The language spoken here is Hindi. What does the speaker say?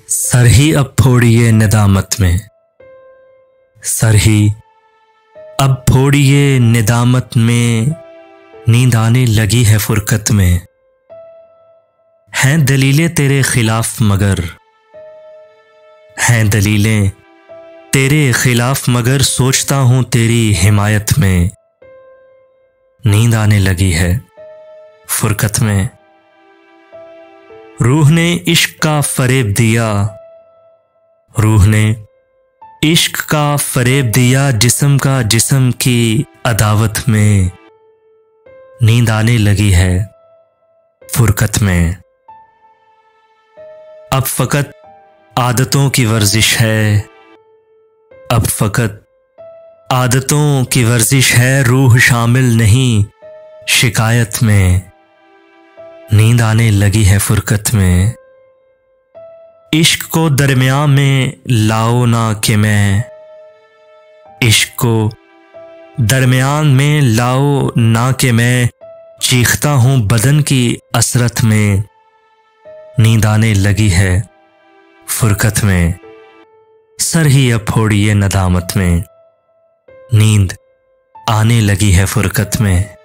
सर ही अब फोड़िए निदामत में, सर ही अब फोड़िए निदामत में, नींद आने लगी है फुरकत में। हैं दलीलें तेरे खिलाफ मगर, हैं दलीलें तेरे खिलाफ मगर, सोचता हूं तेरी हिमायत में। नींद आने लगी है फुरकत में। रूह ने इश्क का फरेब दिया, रूह ने इश्क का फरेब दिया, जिस्म का जिस्म की अदावत में। नींद आने लगी है फुरकत में। अब फकत आदतों की वर्जिश है, अब फकत आदतों की वर्जिश है, रूह शामिल नहीं शिकायत में। नींद आने लगी है फुरकत में। इश्क को दरमियान में लाओ ना कि मैं, इश्क को दरमियान में लाओ ना कि मैं, चीखता हूं बदन की असरत में। नींद आने लगी है फुरकत में। सर ही अब फोड़िए नदामत में, नींद आने लगी है फुरकत में।